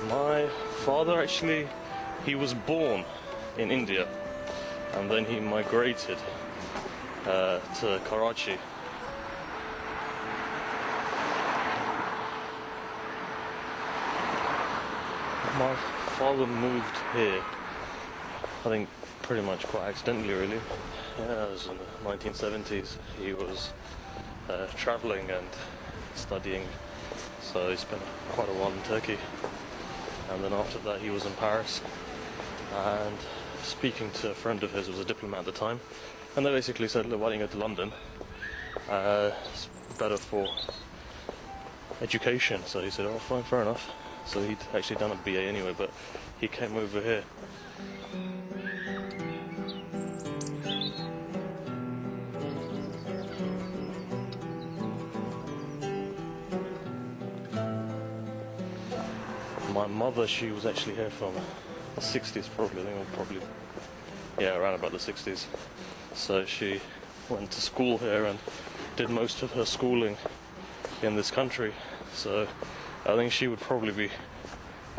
My father actually, he was born in India and then he migrated to Karachi. My father moved here, I think pretty much quite accidentally really. Yeah, it was in the 1970s. He was traveling and studying, so he spent quite a while in Turkey. And then after that he was in Paris and speaking to a friend of his who was a diplomat at the time, and they basically said, look, why don't you go to London, it's better for education. So he said, oh fine, fair enough. So he'd actually done a BA anyway, but he came over here. My mother, she was actually here from the 60s probably, I think yeah, around about the 60s. So she went to school here and did most of her schooling in this country. So I think she would probably be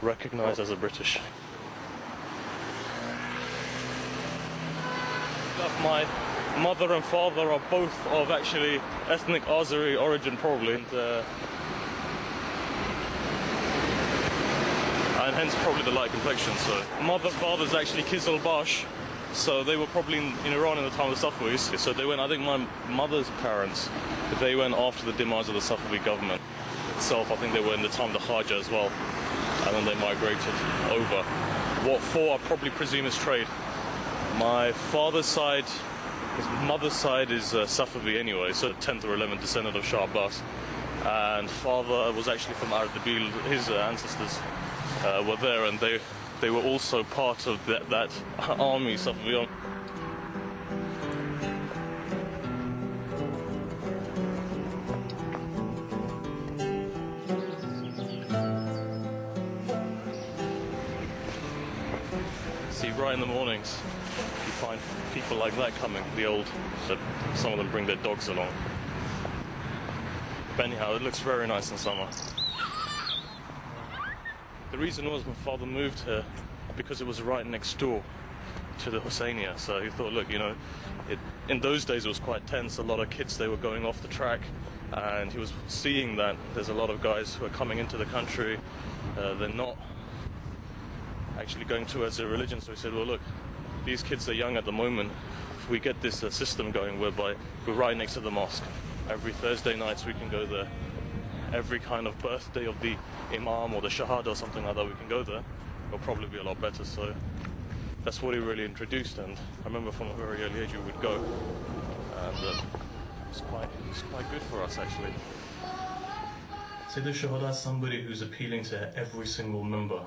recognized as a British. My mother and father are both of actually ethnic Azeri origin probably. And hence probably the light complexion. So father's actually Kizilbash, so they were probably in Iran in the time of the Safavids. So they went, I think my mother's parents, they went after the demise of the Safavid government itself. I think they were in the time of the Khaja as well, and then they migrated over. What for, I probably presume is trade. My father's side, his mother's side is Safavid anyway, so 10th or 11th descendant of Shah Abbas. And father was actually from Ardabil, his ancestors were there, and they were also part of that army, Safaviyan. See, right in the mornings, you find people like that coming, some of them bring their dogs along. But anyhow, it looks very nice in summer. The reason was my father moved here because it was right next door to the Husseiniya, so he thought, look, you know, in those days it was quite tense. A lot of kids, they were going off the track, and he was seeing that there's a lot of guys who are coming into the country, they're not actually going towards their religion. So he said, well look, these kids are young at the moment. If we get this system going whereby we're right next to the mosque, every Thursday nights we can go there, every kind of birthday of the imam or the shahada or something like that, we can go there, it'll probably be a lot better. So that's what he really introduced, and I remember from a very early age we would go, and it's quite good for us actually. Say the shahada is somebody who's appealing to every single member,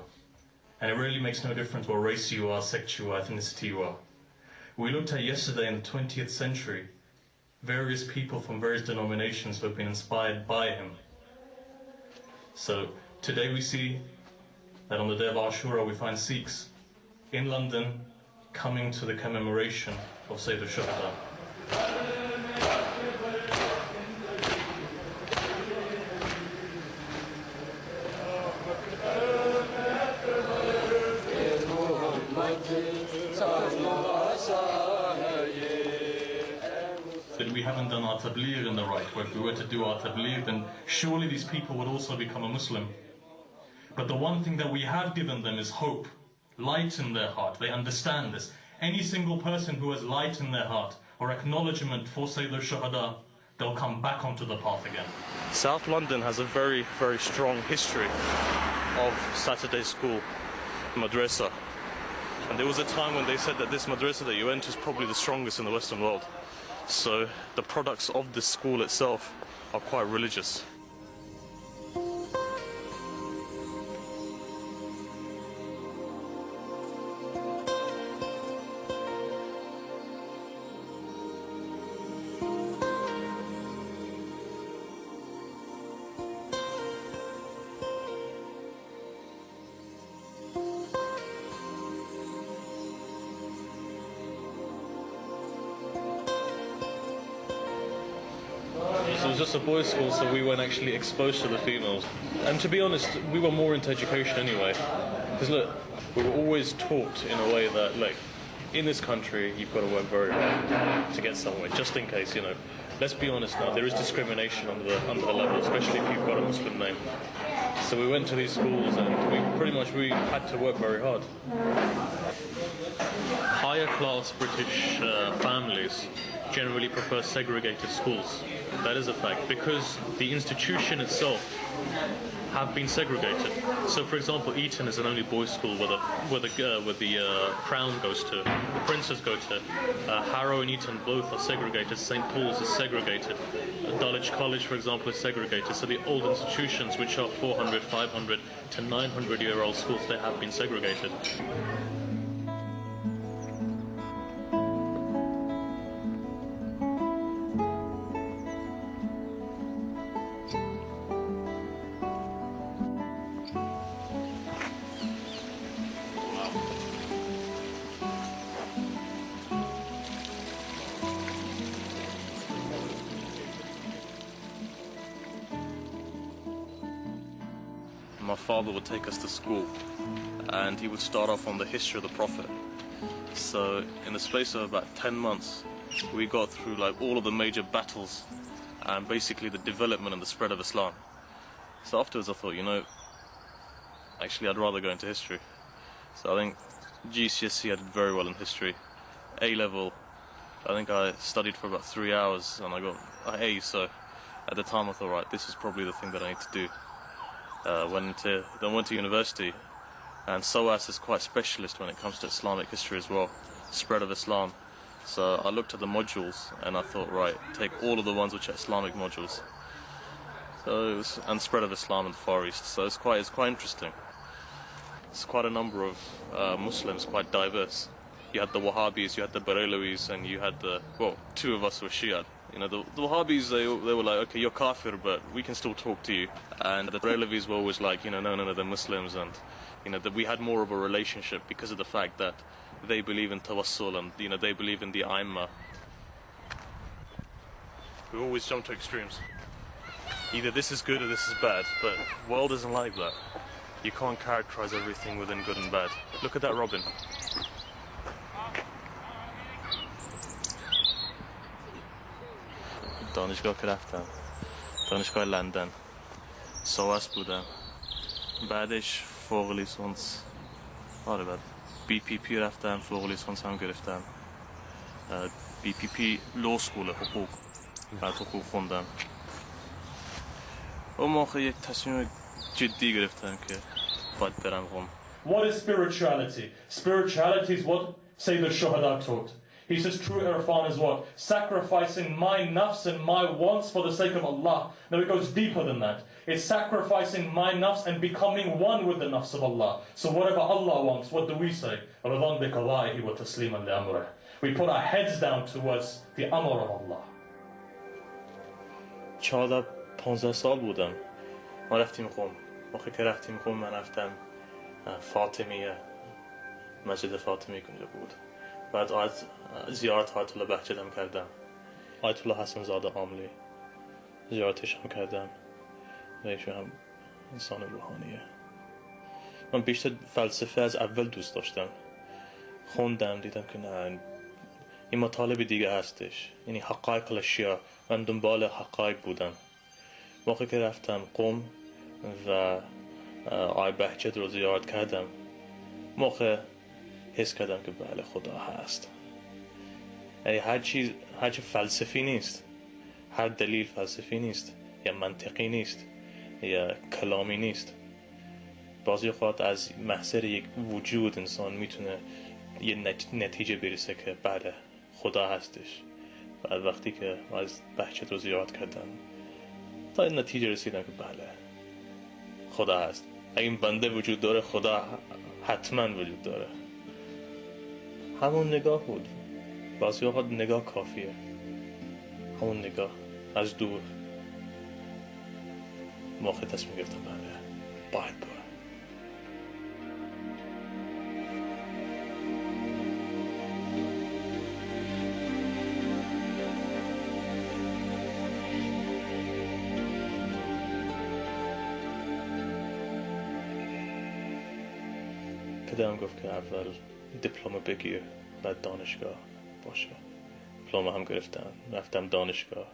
and it really makes no difference what race you are, sect you are, ethnicity you are. We looked at yesterday in the 20th century, various people from various denominations who have been inspired by him. So today we see that on the day of Ashura we find Sikhs in London coming to the commemoration of Sayyid al-Shuhada. That we haven't done our tabligh in the right way. If we were to do our tabligh, then surely these people would also become a Muslim. But the one thing that we have given them is hope, light in their heart. They understand this. Any single person who has light in their heart or acknowledgement for Sayyid al-Shuhada, they'll come back onto the path again. South London has a very, very strong history of Saturday school, madrasa. And there was a time when they said that this madrasa that you went to is probably the strongest in the Western world. So the products of this school itself are quite religious. It was just a boys' school, so we weren't actually exposed to the females. And to be honest, we were more into education anyway. Because look, we were always taught in a way that, like, in this country, you've got to work very hard to get somewhere, just in case, you know. Let's be honest now, there is discrimination under the level, especially if you've got a Muslim name. So we went to these schools and we had to work very hard. Higher class British families generally prefer segregated schools. That is a fact, because the institution itself have been segregated. So, for example, Eton is an only boys' school where the Crown goes to, the Princes go to. Harrow and Eton both are segregated. St Paul's is segregated. Dulwich College, for example, is segregated. So the old institutions, which are 400, 500 to 900-year-old schools, they have been segregated. My father would take us to school, and he would start off on the history of the Prophet. So in the space of about 10 months, we got through like all of the major battles and basically the development and the spread of Islam. So afterwards I thought, you know, actually I'd rather go into history. So I think GCSE I did very well in history. A-level, I think I studied for about 3 hours and I got an A, so at the time I thought, right, this is probably the thing that I need to do. Went to university, and SOAS is quite specialist when it comes to Islamic history as well, spread of Islam. So I looked at the modules and I thought, right, take all of the ones which are Islamic modules. So it was, and spread of Islam in the Far East. So it's quite interesting. It's quite a number of Muslims, quite diverse. You had the Wahhabis, you had the Barelawis, and you had the, well, two of us were Shia. You know, the Wahhabis, they were like, okay, you're kafir, but we can still talk to you. And the Barelawis were always like, you know, no, they're Muslims. And, you know, that we had more of a relationship because of the fact that they believe in tawassul and, you know, they believe in the Aimma. We always jump to extremes. Either this is good or this is bad, but the world isn't like that. You can't characterize everything within good and bad. Look at that robin. دانشگاه که رفتم، دانشگاه لندن سوئیس بودم. بعدش فوق لیسانس، بعد BPP رفتم، فوق لیسانس هم گرفتم. BPP لو سکول حقوق، بعد حقوق خوندم. اون موقع یک تصمیم جدی گرفتم که باید برم قم. What is spirituality? Spirituality is what Sayyid al-Shuhada taught. He says true irfan is what? Sacrificing my nafs and my wants for the sake of Allah. Now it goes deeper than that. It's sacrificing my nafs and becoming one with the nafs of Allah. So whatever Allah wants, what do we say? رَضَانْ بِقَضَائِهِ وَتَسْلِيمًا لِأَمْرِهِ. We put our heads down towards the amr of Allah. 14-15 سال بودم ما رفتیم قم. موقعی که رفتیم قم من رفتم فاطمیه، مسجد فاطمی کنجا بود. بعد زیارت آیت الله بهجت هم کردم، آیت الله حسن زاده عاملی زیارتش هم کردم و ایشون هم انسان روحانیه. من بیشتر فلسفه از اول دوست داشتم، خوندم دیدم که نه این مطالب دیگه هستش، یعنی حقایق الاشیاء. من دنبال حقایق بودم. موقعی که رفتم قم و آی بهجت رو زیارت کردم، موقع حس کردم که بله خدا هست. یعنی هر چیز فلسفی نیست، هر دلیل فلسفی نیست یا منطقی نیست یا کلامی نیست. بعضی اوقات از محضر یک وجود انسان میتونه یه نتیجه برسه که بله خدا هستش. بعد وقتی که از بهجت رو زیارت کردم تا این نتیجه رسیدم که بله خدا هست. اگه این بنده وجود داره خدا حتما وجود داره. همون نگاه بود. بعضی اوقات نگاه کافیه، همون نگاه از دور. موقع تصمیم گرفتم بله باید برم. پدرم گفت که اول دیپلم بگیر بعد دانشگاه باشه. دیپلم هم گرفتم، رفتم دانشگاه،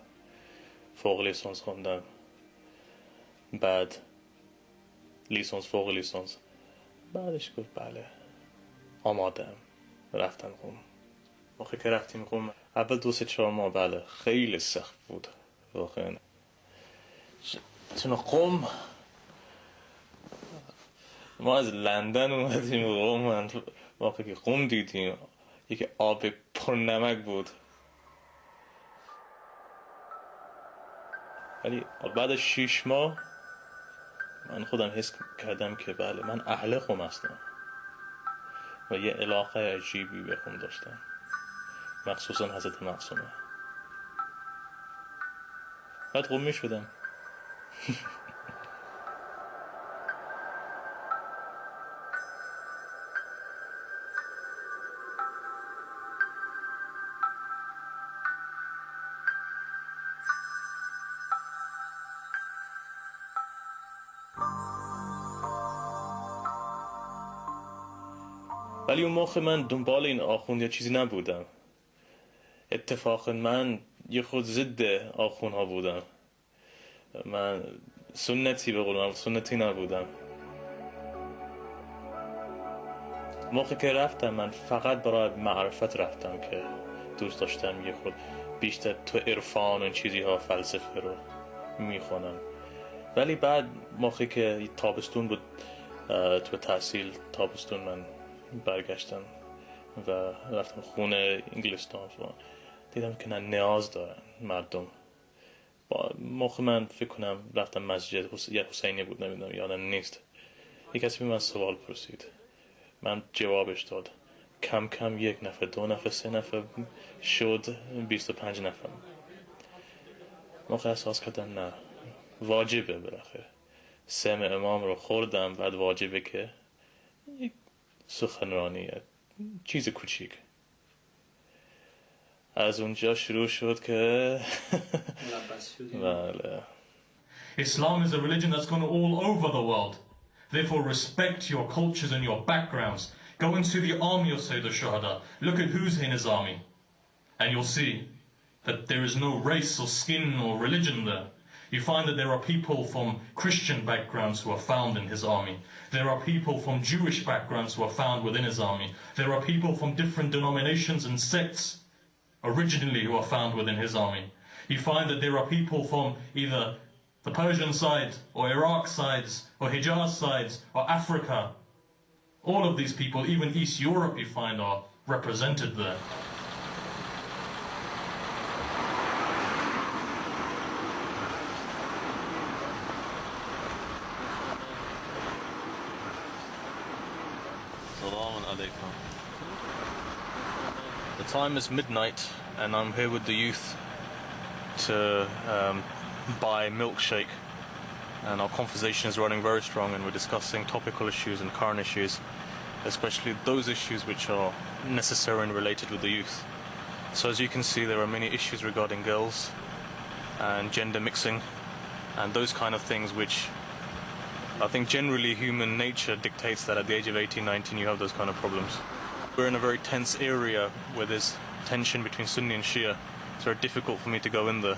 فوق لیسانس خوندم، بعد لیسانس فوق لیسانس. بعدش گفت بله آمادم، رفتم قم. موقعی که رفتیم قم اول 2-4 ماه بله خیلی سخت بود واقعا، چون قم ما از لندن اومدیم قم. موقعی که قم دیدیم یکی آب پر نمک بود، ولی بعد 6 ماه من خودم حس کردم که بله من اهل قم هستم و یه علاقه عجیبی به قم داشتم، مخصوصا حضرت معصومه. بعد قمی شدم. ولی اون موقع من دنبال این آخوند یا چیزی نبودم. اتفاقا من یه خود ضد آخوند ها بودم. من سنتی به قولم سنتی نبودم. موقع که رفتم من فقط برای معرفت رفتم که دوست داشتم یه خود بیشتر تو عرفان و چیزی ها فلسفه رو میخونم. ولی بعد موقعی که تابستون بود تو تحصیل تابستون من برگشتم و رفتم خونه انگلستان دیدم که نه نیاز دارن مردم. موقع من فکر کنم رفتم مسجد یا حسینه بود نمیدونم یادم نیست، یک کسی من سوال پرسید، من جوابش داد، کم کم 1 نفر 2 نفر 3 نفر شد 25 نفر. موقع احساس کردم نه واجبه بالاخره سمع امام رو خوردم، بعد واجبه که یک سخنرانیه چیز کوچیک. از اونجا شروع شد که بله. Islam is a religion that's gone all over the world. Therefore respect your cultures and your backgrounds. Go into the army of Sayyid al-Shuhada. Look at who's in his army. And you'll see that there is no race or skin or religion there. You find that there are people from Christian backgrounds who are found in his army. There are people from Jewish backgrounds who are found within his army. There are people from different denominations and sects originally who are found within his army. You find that there are people from either the Persian side or Iraq sides or Hijaz sides or Africa. All of these people, even East Europe, you find are represented there. The time is midnight and I'm here with the youth to buy milkshake, and our conversation is running very strong and we're discussing topical issues and current issues, especially those issues which are necessary and related with the youth. So as you can see, there are many issues regarding girls and gender mixing and those kind of things which I think generally human nature dictates that at the age of 18, 19 you have those kind of problems. We're in a very tense area where there's tension between Sunni and Shia. It's very difficult for me to go in there.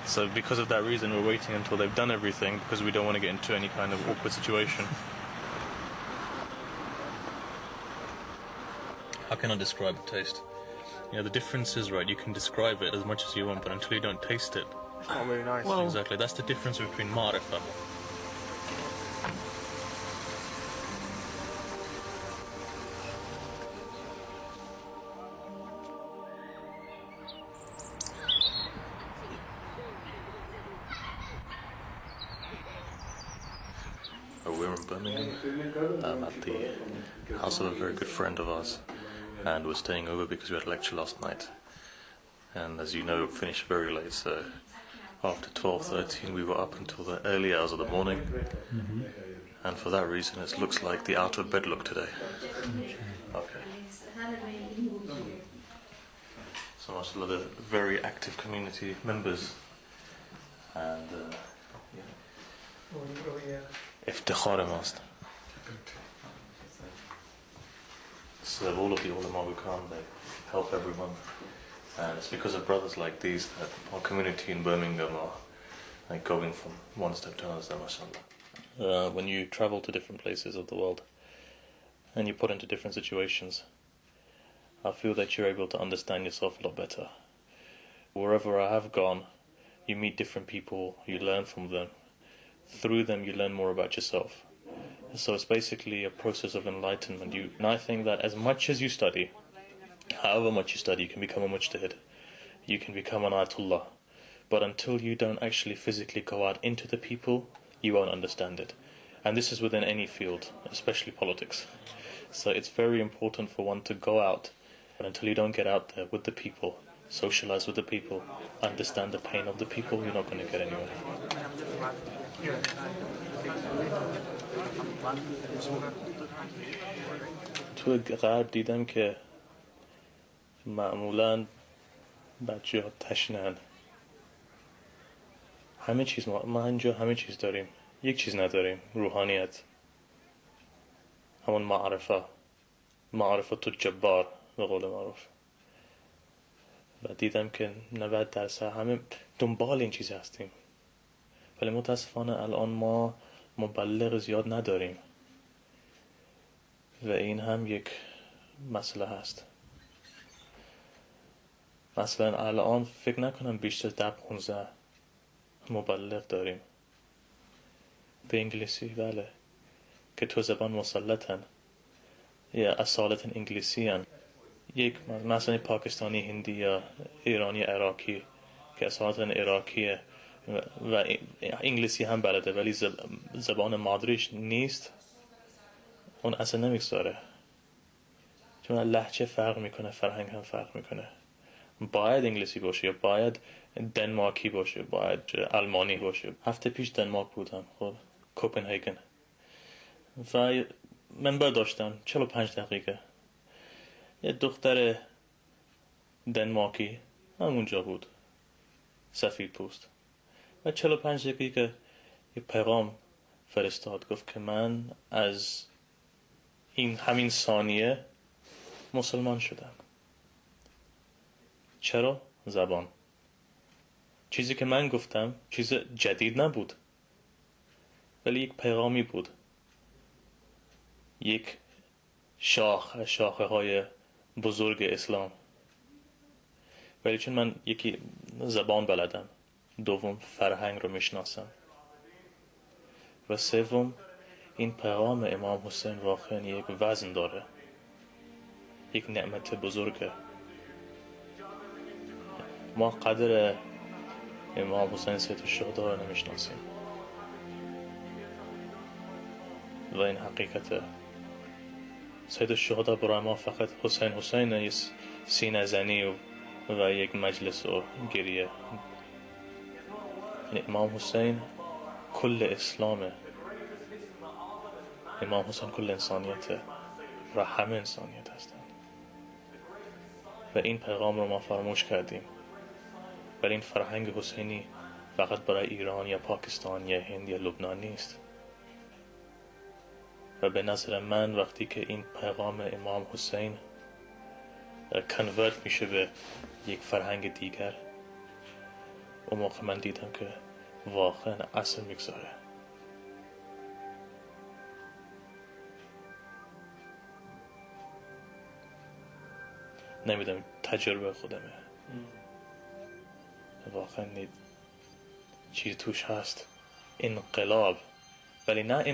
So because of that reason we're waiting until they've done everything, because we don't want to get into any kind of awkward situation. How can I describe the taste? You know, the difference is, right, you can describe it as much as you want, but until you don't taste it, it's not really nice. Well, exactly, that's the difference between ma'rifah. We're in Birmingham at the house of a very good friend of ours, and we're staying over because we had a lecture last night, and as you know, finished very late, so after 12:13 we were up until the early hours of the morning, and for that reason it looks like the out of bed look today. Okay. So much of the very active community members, and افتخار ماست. So all of the ulama who come, they help everyone, and it's because of brothers like these that our community in Birmingham are like going from one step to another, mashallah. When you travel to different places of the world and you put into different situations, I feel that you're able to understand yourself a lot better. Wherever I have gone, you meet different people, you learn from them. Through them you learn more about yourself. So it's basically a process of enlightenment. And I think that as much as you study, however much you study, you can become a mujtahid, you can become an ayatollah, but until you don't actually physically go out into the people, you won't understand it. And this is within any field, especially politics. So it's very important for one to go out, but until you don't get out there with the people, socialize with the people, understand the pain of the people, you're not going to get anywhere. تو غرب دیدم که معمولاً بچه ها تشنن، همه چیز ما اینجا همه چیز داریم، یک چیز نداریم، روحانیت، همون معرفت الجبار به قول معروف. و دیدم که 90% همه دنبال این چیز هستیم، ولی متاسفانه الان ما مبلغ زیاد نداریم و این هم یک مسئله هست. مثلا الان فکر نکنم بیشتر از 10-15 مبلغ داریم به انگلیسی، بله، که تو زبان مسلطن یا اصالتا انگلیسی هن. یک مثلا پاکستانی، هندی یا ایرانی، عراقی که اصالتا عراقیه و انگلیسی هم بلده ولی زبان مادریش نیست، اون اصلا نمیگذاره، چون لهجه فرق میکنه، فرهنگ هم فرق میکنه. باید انگلیسی باشه یا باید دنمارکی باشه، باید آلمانی باشه. هفته پیش دنمارک بودم، خب کوپنهاگن، و منبر داشتم 45 دقیقه، یه دختر دنمارکی همونجا بود، سفید پوست، و 45 دقیقه یه پیغام فرستاد، گفت که من از همین ثانیه مسلمان شدم. چرا؟ زبان. چیزی که من گفتم چیز جدید نبود، ولی یک پیغامی بود، یک شاخه های بزرگ اسلام. ولی چون من یکی زبان بلدم، دوم فرهنگ رو میشناسم، و سوم این پیغام امام حسین واقعا یک وزن داره، یک نعمت بزرگه. ما قدر امام حسین سید الشهدا رو نمیشناسیم و این حقیقته. سید الشهدا برای ما فقط حسین یه سینه زنی و یک مجلس و گریه. امام حسین کل اسلامه، امام حسین کل انسانیته و همه انسانیت هستند و این پیغام رو ما فراموش کردیم. ولی این فرهنگ حسینی فقط برای ایران یا پاکستان یا هند یا لبنان نیست. و به نظر من وقتی که این پیغام امام حسین کنورت میشه به یک فرهنگ دیگر، اون موقع من دیدم که واقعا اثر میگذاره. نمیدونم، تجربه خودمه، واقعا چیز توش هست، انقلاب. ولی نه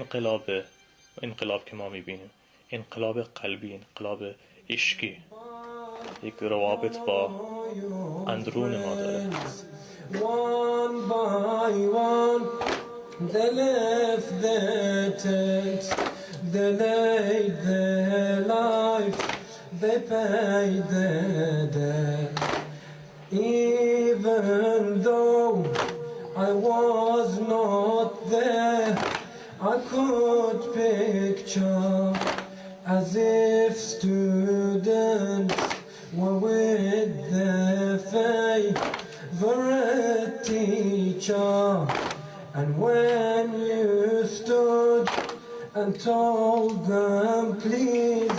انقلاب که ما میبینیم، انقلاب قلبی، انقلاب عشقی، یک روابط با اندرون ما داره. One by one they left their tents, they laid their life, they paid their debt. Even though I was not there, I could picture as if students were with their favorite teacher. And when you stood and told them, please,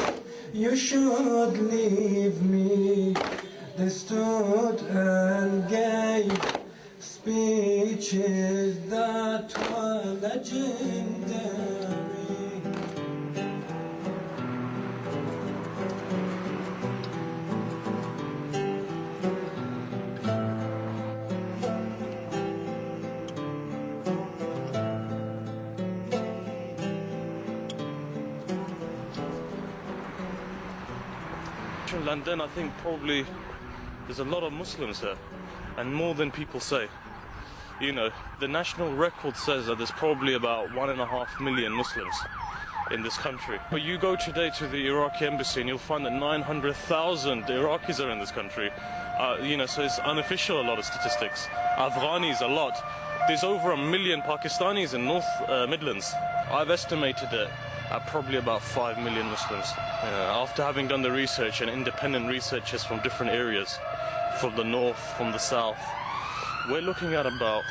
you should leave me, they stood and gave speeches that were legendary. In London, I think probably there's a lot of Muslims here, and more than people say. You know, the national record says that there's probably about 1.5 million Muslims in this country. But you go today to the Iraqi embassy and you'll find that 900,000 Iraqis are in this country. You know, so it's unofficial, a lot of statistics. Afghanis, a lot. There's over 1 million Pakistanis in North Midlands. I've estimated it at probably about 5 million Muslims. After having done the research and independent researchers from different areas, from the north, from the south, we're looking at about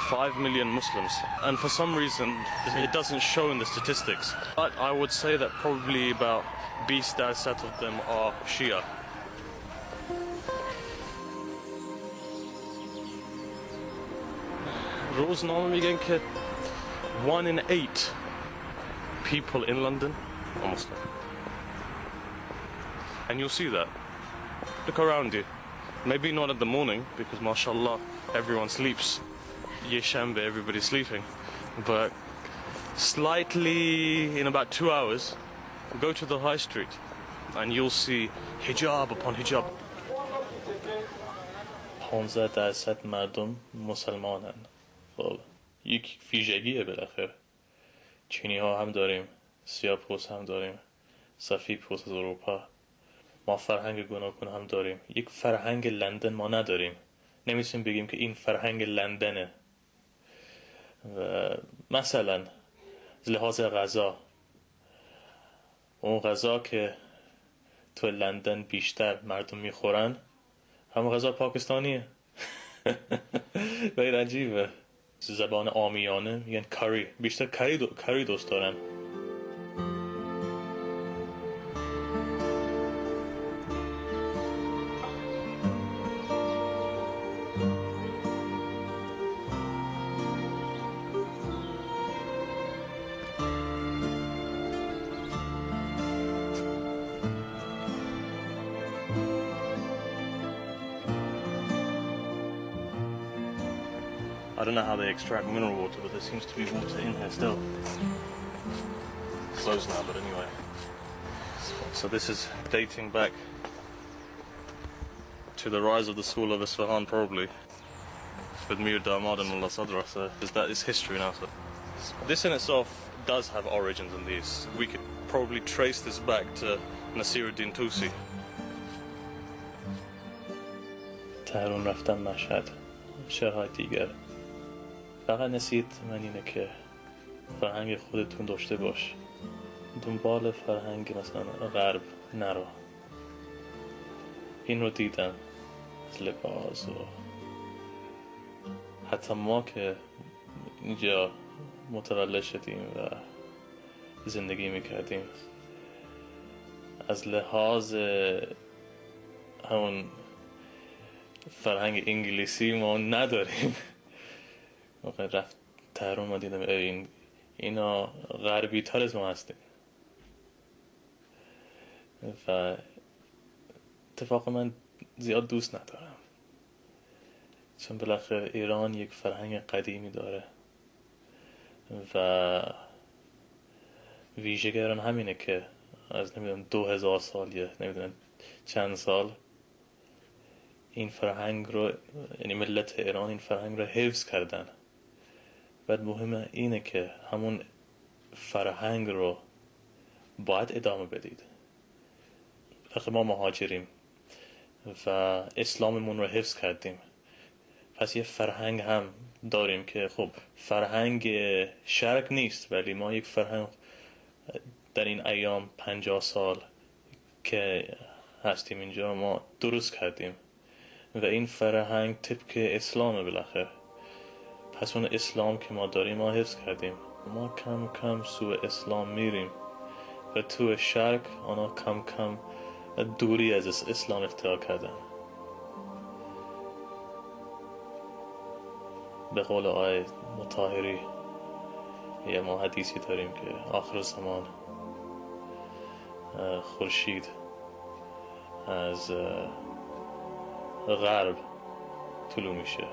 5 million Muslims. And for some reason, it doesn't show in the statistics. But I would say that probably about 20% of them are Shia. روزنامه میگن که 1 in 8 people in London are Muslim. And you'll see that. Look around you. Maybe not at the morning, because mashallah, everyone sleeps. Yeshambe, everybody's sleeping. But slightly, in about 2 hours, go to the high street and you'll see hijab upon hijab. 15% مردم مسلمانن. خب یک ویژگیه بالاخره. چینی ها هم داریم، سیاه پوست هم داریم، سفید پوست از اروپا. ما فرهنگ گوناگون هم داریم. یک فرهنگ لندن ما نداریم. نمیتونیم بگیم که این فرهنگ لندنه. و مثلا از لحاظ غذا، اون غذا که تو لندن بیشتر مردم میخورن همون غذا پاکستانیه. غیر عجیبه. زبان عامیانه میگن کاری، بیشتر کاری دوست دارن. I don't know how they extract mineral water, but there seems to be water in here still. It's closed now, but anyway. So this is dating back to the rise of the school of Isfahan, probably, with Mir Damad and Allah Sadra. So that is history now. So this in itself does have origins in these. We could probably trace this back to Nasiruddin Tusi. تهران رفتم مشهد، شهرهای دیگر. فقط نصیحت من اینه که فرهنگ خودتون داشته باش، دنبال فرهنگ مثلا غرب نرو. این رو دیدم از لباس و حتی ما که اینجا متولد شدیم و زندگی میکردیم، از لحاظ همون فرهنگ انگلیسی ما نداریم. موقع رفت تهران ما دیدم اینا غربی تر از ما هستیم و اتفاقا من زیاد دوست ندارم، چون بالاخره ایران یک فرهنگ قدیمی داره و ویژگی ایران همینه که از نمیدونم 2000 سال یا نمیدونم چند سال این فرهنگ رو، یعنی ملت ایران این فرهنگ رو حفظ کردن. بعد مهمه اینه که همون فرهنگ رو باید ادامه بدید. بالاخره ما مهاجریم و اسلاممون رو حفظ کردیم، پس یه فرهنگ هم داریم که خب فرهنگ شرق نیست، ولی ما یک فرهنگ در این ایام 50 سال که هستیم اینجا ما درست کردیم و این فرهنگ طبق اسلام بالاخره. پس اون اسلام که ما داریم ما حفظ کردیم. ما کم کم سوی اسلام میریم و تو شرق آنها کم کم دوری از اسلام اختیار کردن. به قول آیه مطهری یه ما حدیثی داریم که آخر زمان خورشید از غرب طلوع میشه